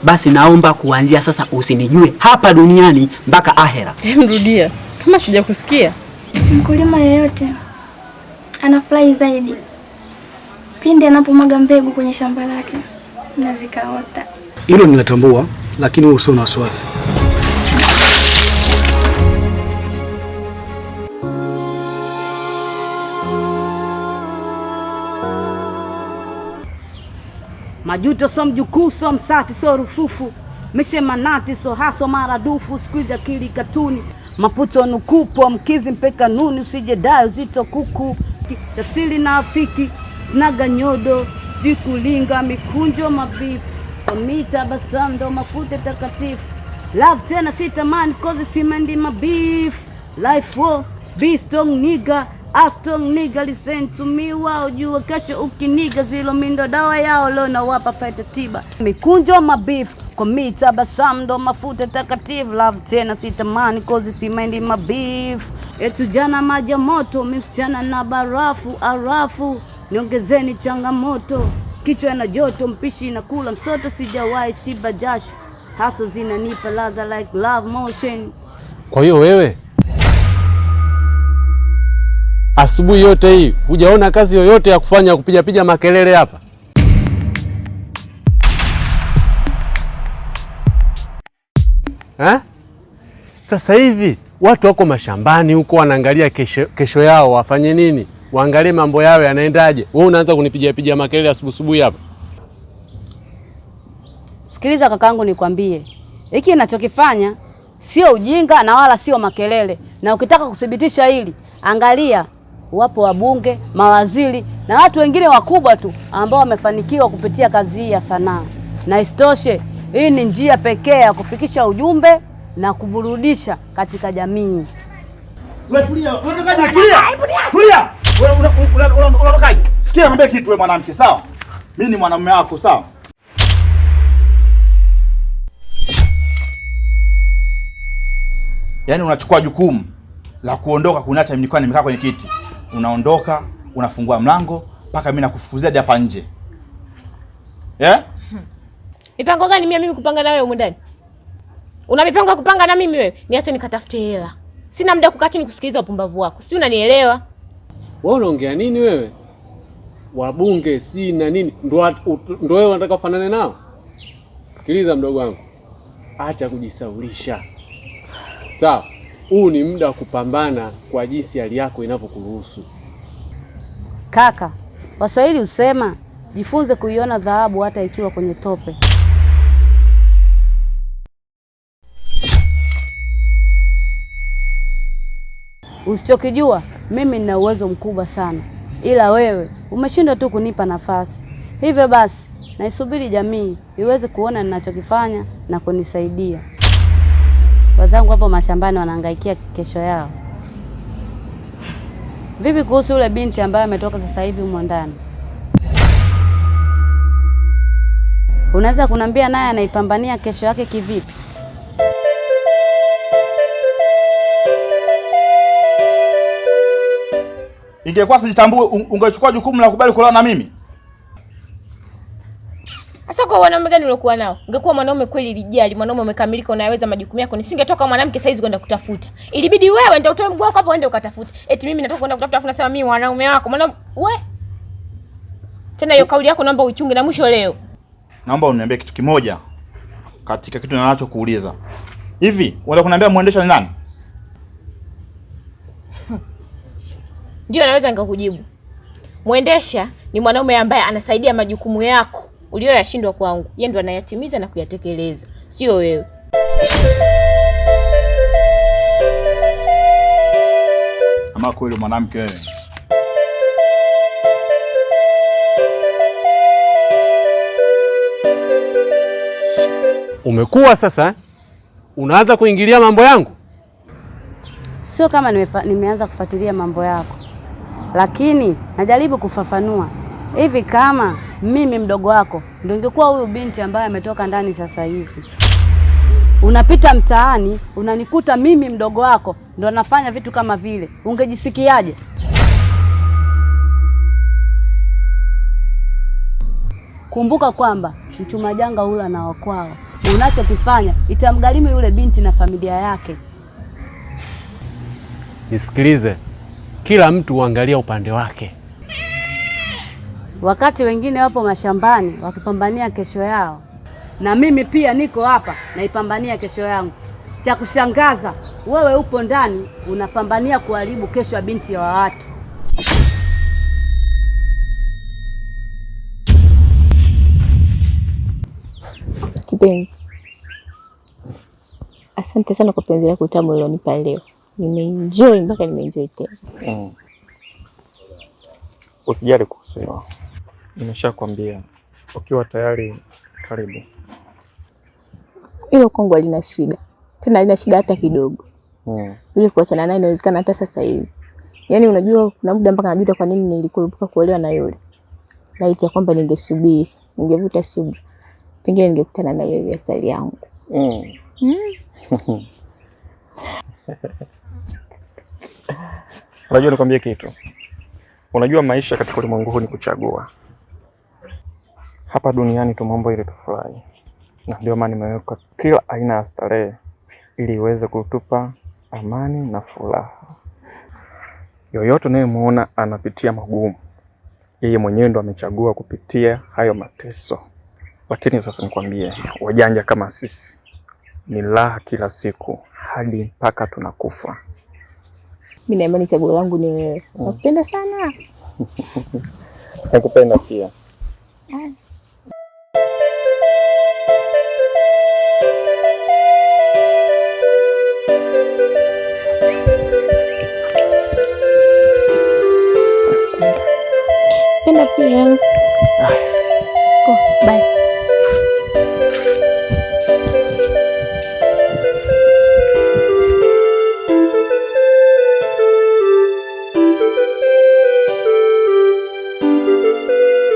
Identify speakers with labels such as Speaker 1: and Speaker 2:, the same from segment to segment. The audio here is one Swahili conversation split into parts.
Speaker 1: basi naomba kuanzia sasa usinijue hapa duniani mpaka ahera.
Speaker 2: Mrudia kama sijakusikia.
Speaker 3: Mkulima yeyote anafurahi zaidi pindi anapomwaga mbegu kwenye shamba lake na zikaota.
Speaker 4: Hilo ninatambua, lakini wewe usio na wasiwasi.
Speaker 5: Majuto so mjukuu so msati so rufufu mishe manati so haso maradufu squeeze akili katuni maputo nukupo mkizi mpeka nuni usije dai uzito kuku tafsiri na afiki snaga nyodo sikulinga mikunjo mabifu omita basando mafuta takatifu love tena sitamani cause simendi mabeef life wo be strong nigga a strong nigga listen to me wao jua kesho ukiniga zilo mindo dawa yao leo na wapa pete tiba mikunjo mabeef komita basando mafuta takatifu love tena sitamani cause simendi mabeef etu jana maji moto mchana na barafu arafu niongezeni changamoto kichwa na joto mpishi na kula msoto sijawahi shiba jasho haso zinanipa ladha like love motion.
Speaker 6: Kwa hiyo wewe asubuhi yote hii hujaona kazi yoyote ya kufanya kupiga makelele hapa? Sasa hivi watu wako mashambani huko wanaangalia kesho yao wafanye nini, waangalie mambo yao yanaendaje. Wewe unaanza kunipiga makelele asubuhi hapa?
Speaker 5: Sikiliza kakaangu nikwambie, hiki ninachokifanya sio ujinga na wala sio makelele. Na ukitaka kudhibitisha hili, angalia wapo wabunge, mawaziri na watu wengine wakubwa tu ambao wamefanikiwa kupitia kazi hii ya sanaa. Na isitoshe, hii ni njia pekee ya kufikisha ujumbe na kuburudisha katika jamii.
Speaker 7: Wewe tulia, tulia. Unatokaje? Sikia niambie kitu wewe mwanamke, sawa? Mimi ni mwanamume wako, sawa? Yaani unachukua jukumu la kuondoka kuniacha mimi nilikuwa nimekaa kwenye kiti. Unaondoka, unafungua mlango mpaka mimi nakufukuzia hapa nje.
Speaker 2: Mipango gani mimi kupanga na wewe huko ndani? Una mipango ya kupanga na mimi wewe? Niache nikatafute hela. Sina muda kukaa chini kusikiliza upumbavu wako. Si unanielewa?
Speaker 6: Wewe unaongea nini wewe? Wabunge si na nini? Ndio wewe unataka kufanana nao? Sikiliza mdogo wangu. Acha kujisaulisha. Sawa, huu ni muda wa kupambana kwa jinsi hali yako inavyokuruhusu.
Speaker 5: Kaka, Waswahili husema jifunze kuiona dhahabu hata ikiwa kwenye tope. Usichokijua, mimi nina uwezo mkubwa sana. Ila wewe umeshindwa tu kunipa nafasi. Hivyo basi, naisubiri jamii iweze kuona ninachokifanya na kunisaidia. Wazangu hapo mashambani wanahangaikia kesho yao. Vipi kuhusu yule binti ambaye ametoka sasa hivi humo ndani? Unaweza kuniambia naye anaipambania kesho yake kivipi?
Speaker 7: Ingekuwa sijitambue ungechukua jukumu la kubali kulala na mimi.
Speaker 2: Sasa kwa wanaume gani uliokuwa nao? Ungekuwa mwanaume kweli lijali, mwanaume umekamilika unaweza majukumu yako, nisingetoka mwanamke saizi kwenda kutafuta. Ilibidi wewe ndio utoe mguu wako hapo uende ukatafute. Eti mimi natoka kwenda kutafuta afu nasema mimi mwanaume wako. Mwanaume wewe. Tena hiyo kauli yako naomba uchunge na mwisho leo.
Speaker 7: Naomba uniambie kitu kimoja katika kitu ninachokuuliza. Hivi, unataka kuniambia muendesha ni nani?
Speaker 2: Ndio naweza nikakujibu. Muendesha ni mwanaume ambaye anasaidia majukumu yako uliyoyashindwa kwangu. Yeye ndo anayatimiza na kuyatekeleza, sio wewe.
Speaker 7: Ama kweli mwanamke wewe.
Speaker 6: Umekuwa sasa unaanza kuingilia mambo yangu?
Speaker 5: Sio kama nimeanza kufuatilia mambo yako, lakini najaribu kufafanua. Hivi kama mimi mdogo wako ndio ingekuwa huyu binti ambaye ametoka ndani sasa hivi, unapita mtaani unanikuta mimi mdogo wako ndio nafanya vitu kama vile, ungejisikiaje? Kumbuka kwamba mchuma janga hula na wakwao. unachokifanya itamgharimu yule binti na familia yake.
Speaker 6: Nisikilize, kila mtu uangalia upande wake.
Speaker 5: Wakati wengine wapo mashambani wakipambania kesho yao, na mimi pia niko hapa naipambania kesho yangu. Cha kushangaza, wewe upo ndani unapambania kuharibu kesho ya binti ya watu.
Speaker 2: Kipenzi, asante sana kwa penzi lako tamu ulionipa leo. Nimeenjoy mpaka nimeenjoy tena.
Speaker 8: Usijali kuhusu hilo. Nimeshakwambia ukiwa tayari karibu.
Speaker 2: Hilo Kongo halina shida. Tena halina shida hata kidogo. Ili kuachana naye inawezekana hata sasa hivi. Yaani unajua kuna muda mpaka najuta kwa nini nilikurupuka kuolewa na yule. Laiti ya kwamba ningesubiri, ningevuta subira. Pengine ningekutana na yeye asali yangu.
Speaker 8: Unajua nikwambie kitu. Unajua maisha katika ulimwengu huu ni kuchagua. Hapa duniani tu mambo ile tufurahi. Na ndio maana nimeweka kila aina ya starehe ili iweze kutupa amani na furaha. Yoyote unayemuona anapitia magumu, yeye mwenyewe ndo amechagua kupitia hayo mateso. Lakini sasa nikwambie, wajanja kama sisi ni raha kila siku hadi mpaka tunakufa.
Speaker 2: Mimi na imani chaguo langu ni wewe. Nakupenda sana.
Speaker 8: Nakupenda pia.
Speaker 2: Penda pia. Go, bye.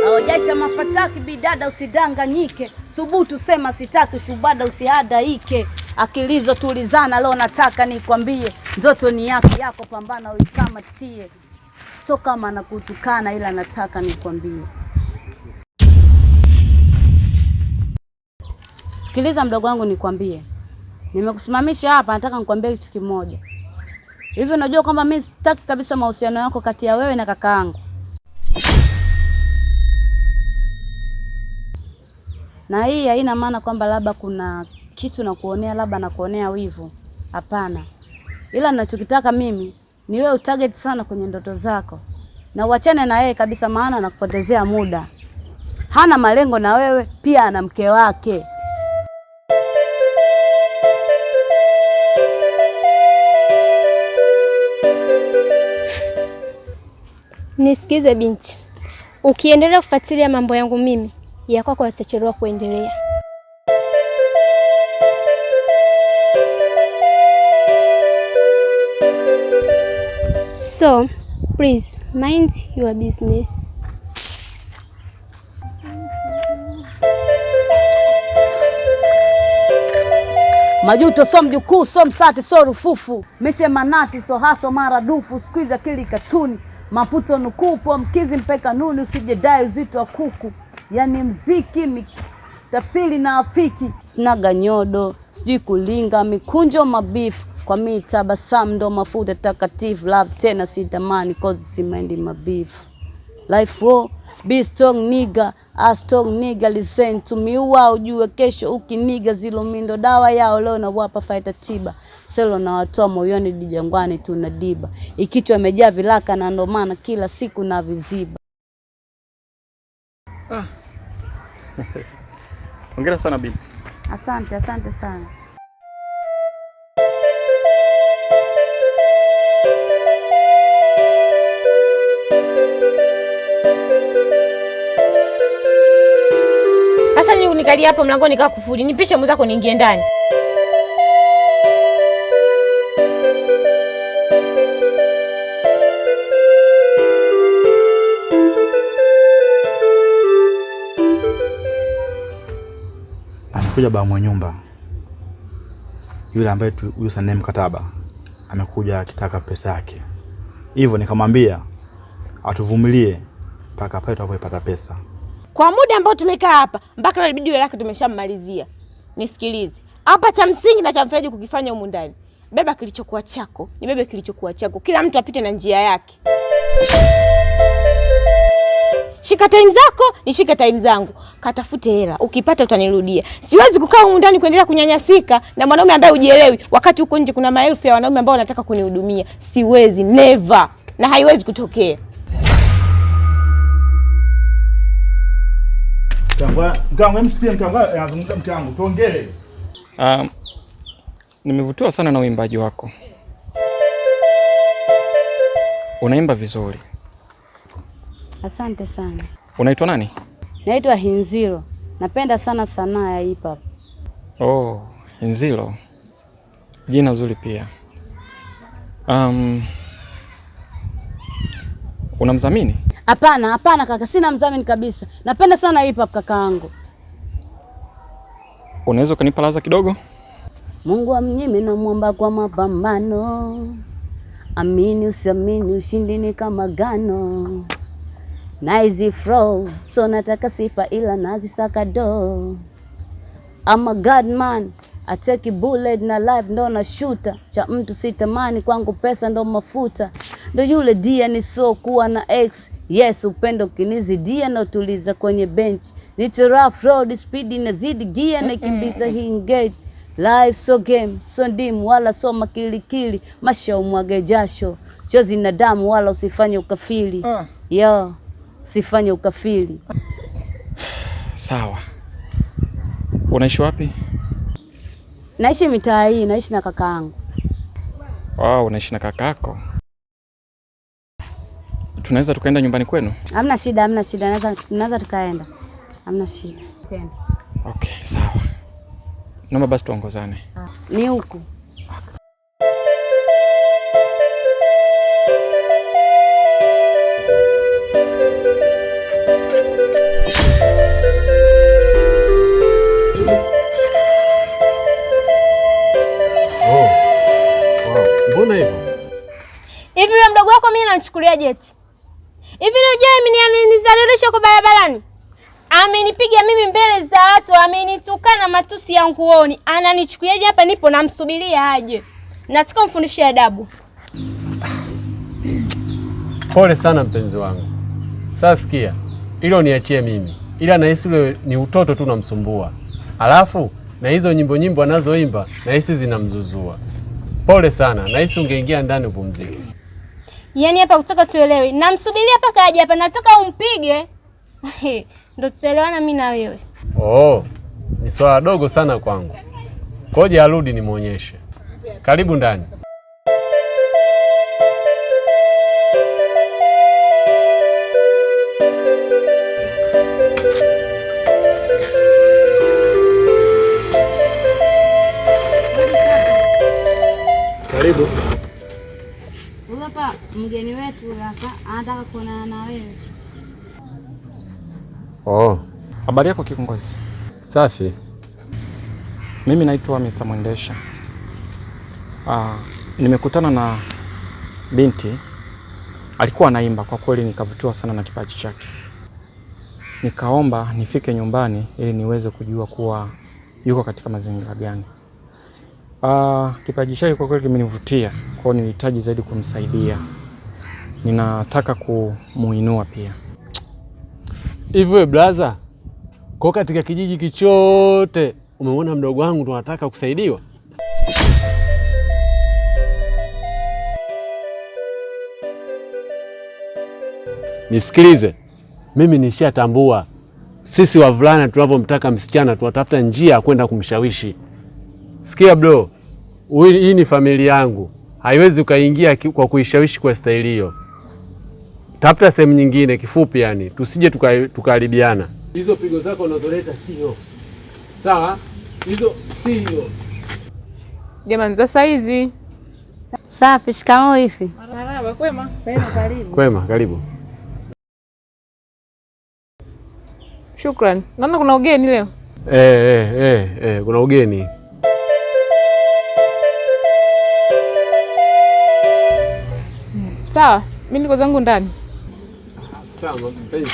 Speaker 5: Awajaisha mafataki bidada usidanganyike. Subutu sema sitaki shubada usihadaike. Akilizo tulizana leo nataka nikwambie. Ndoto ni yako pambana uikamatie. So kama nakutukana ila nataka nikwambie. Sikiliza mdogo wangu nikwambie. Nimekusimamisha hapa nataka nikwambie kitu kimoja. Hivi unajua kwamba mimi sitaki kabisa mahusiano yako kati ya wewe na kakaangu. Na hii haina maana kwamba labda kuna kitu na kuonea labda na kuonea wivu. Hapana. Ila ninachokitaka mimi ni wewe utarget sana kwenye ndoto zako. Na uachane na yeye kabisa maana anakupotezea muda. Hana malengo na wewe, pia ana mke wake.
Speaker 3: Nisikize binti. Ukiendelea kufuatilia mambo yangu mimi, ya kwako yatachelewa kuendelea. So, please mind your business.
Speaker 5: Majuto so mjukuu so msati so rufufu. Meshe manati so haso maradufu. Squeeze akili katuni. Maputo nukupo mkizi mpeka nuni. Usije dai uzito wa kuku. Yani mziki tafsiri na afiki. Sinaga nyodo, sijui kulinga, mikunjo mabifu. Kwa mimi tabasamu ndo mafuta takatifu. Love tena sitamani cause simendi mabifu. Life raw, be strong nigga, a strong nigga listen to me. Ujue kesho ukiniga zilomindo dawa yao leo na wapa fighter tiba. Selo na watoa moyoni dijangwani tunadiba. Ikichwa imejaa vilaka na ndo maana kila siku na viziba.
Speaker 8: Hongera sana binti.
Speaker 5: Asante sana.
Speaker 2: Sasa nikalia hapo mlangoni nikaa kufuli. Nipishe mwenzako niingie ndani.
Speaker 7: Amekuja baba mwenye nyumba. Yule ambaye huyu sana mkataba amekuja akitaka pesa yake. Hivyo nikamwambia atuvumilie mpaka pale tutakapopata pesa.
Speaker 2: Kwa muda ambao tumekaa hapa mpaka ilibidi yule lake tumeshammalizia. Nisikilize. Hapa cha msingi na cha mfereji kukifanya humu ndani. Beba kilichokuwa chako, ni bebe kilichokuwa chako. Kila mtu apite na njia yake. Shika time zako, nishike time zangu. Katafute hela, ukipata utanirudia. Siwezi kukaa humu ndani kuendelea kunyanyasika na mwanaume ambaye hujielewi wakati huko nje kuna maelfu ya wanaume ambao wanataka kunihudumia. Siwezi, never. Na haiwezi kutokea.
Speaker 7: Mkangu, msikie mkangu, anazungumza mkangu, tuongee.
Speaker 8: Nimevutiwa sana na uimbaji wako. Unaimba vizuri.
Speaker 5: Asante sana.
Speaker 8: Unaitwa nani?
Speaker 5: Naitwa Hinziro. Napenda sana sanaa ya hip hop.
Speaker 8: Oh, Hinziro. Jina zuri pia. Unamdhamini?
Speaker 5: Hapana kaka, sina mdhamini kabisa. Napenda sana hip hop kakaangu.
Speaker 8: Unaweza kunipa laza kidogo?
Speaker 5: Mungu amnyime na muomba kwa mapambano. Amini usiamini ushindi ni kama gano. Nice flow, so nataka sifa ila nazisaka do. I'm a god man, I take a bullet na life ndo na shooter. Cha mtu sitamani kwangu pesa ndo mafuta. Ndo yule dia ni so kuwa na ex. Yes, upendo kinizidia na utuliza kwenye bench. Nito rough road, speed inazidi gear na kimbiza hii engage. Life so game, so dim wala so makilikili. Masha umwage jasho, chozi na damu wala usifanye ukafili. Yo, usifanye ukafili.
Speaker 8: Sawa. Unaishi wapi?
Speaker 5: Naishi mitaa hii, naishi na kakaangu.
Speaker 8: Wow, unaishi na kakako. Tunaweza tukaenda nyumbani kwenu?
Speaker 5: Hamna shida. Naweza tukaenda. Hamna shida.
Speaker 8: Okay, sawa. Naomba basi tuongozane.
Speaker 5: Ni huku.
Speaker 6: Mbona hivyo?
Speaker 3: Hivi yule mdogo wako mimi namchukulia jeti. Hivi unajua mimi amenizalilisha kwa barabarani? Amenipiga mimi mbele za watu, amenitukana matusi ya nguoni. Ananichukuliaje hapa nipo namsubiria aje. Nataka mfundishe adabu.
Speaker 6: Pole sana mpenzi wangu. Sasa sikia, hilo niachie mimi. Ila nahisi ule ni utoto tu namsumbua. Alafu na hizo nyimbo anazoimba nahisi zinamzuzua. Pole sana, nahisi ungeingia ndani upumzike.
Speaker 3: Yaani hapa kutoka tuelewe. Namsubiria paka aje hapa, nataka umpige. Ndio tuelewana mimi na wewe.
Speaker 6: Oh, ni swala dogo sana kwangu. Koja arudi nimuonyeshe. Karibu ndani. Karibu.
Speaker 5: Hapa mgeni wetu hapa anataka kuonana na wewe.
Speaker 6: Oh.
Speaker 8: Habari yako kiongozi?
Speaker 6: Safi.
Speaker 8: Mimi naitwa Mr. Mwendesha. Nimekutana na binti. Alikuwa anaimba, kwa kweli nikavutiwa sana na kipaji chake. Nikaomba nifike nyumbani ili niweze kujua kuwa yuko katika mazingira gani. Kipaji chake kwa kweli kimenivutia, kwa hiyo nilihitaji zaidi kumsaidia. Ninataka kumuinua pia.
Speaker 6: Hivi wewe brother, kwa katika kijiji kichote umeona mdogo wangu ndo anataka kusaidiwa? Nisikilize. Mimi nishatambua. Sisi wavulana tunavyomtaka msichana tunatafuta njia ya kwenda kumshawishi. Sikia bro, hii ni familia yangu. Haiwezi ukaingia kwa kuishawishi kwa staili hiyo. Tafuta sehemu nyingine, kifupi yani. Tusije tukaharibiana. Hizo pigo zako unazoleta sio. Sawa? Hizo sio.
Speaker 9: Jamani za saizi.
Speaker 5: Safi, shikamoo hivi.
Speaker 9: Marhaba, kwema?
Speaker 5: Karibu.
Speaker 6: Kwema, karibu.
Speaker 9: Shukrani. Naona kuna ugeni leo.
Speaker 6: Kuna ugeni.
Speaker 9: Sawa, mimi niko zangu ndani.
Speaker 6: Sawa mpenzi.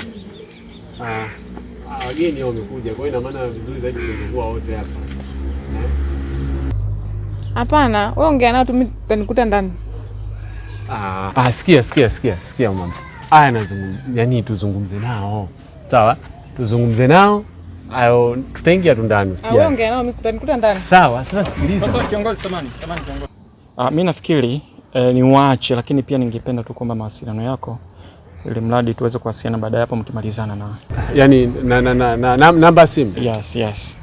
Speaker 6: Wageni wamekuja, kwa hiyo ina maana vizuri zaidi tungekuwa wote hapa.
Speaker 9: Hapana, wewe ongea nao tu, mimi utanikuta ndani.
Speaker 6: Sikia mama. Aya nazungumza, yani tuzungumze nao. Sawa? Tuzungumze nao. Ayo tutaingia tu ndani usijali.
Speaker 9: Wewe ongea nao, mimi utanikuta ndani.
Speaker 6: Sawa, sasa sikiliza.
Speaker 7: Sasa kiongozi samani kiongozi.
Speaker 8: Mimi nafikiri ni uache, lakini pia ningependa tu kwamba mawasiliano yako ili mradi tuweze kuwasiliana baadaye hapo mkimalizana na.
Speaker 6: Yaani namba simu.
Speaker 8: Yes.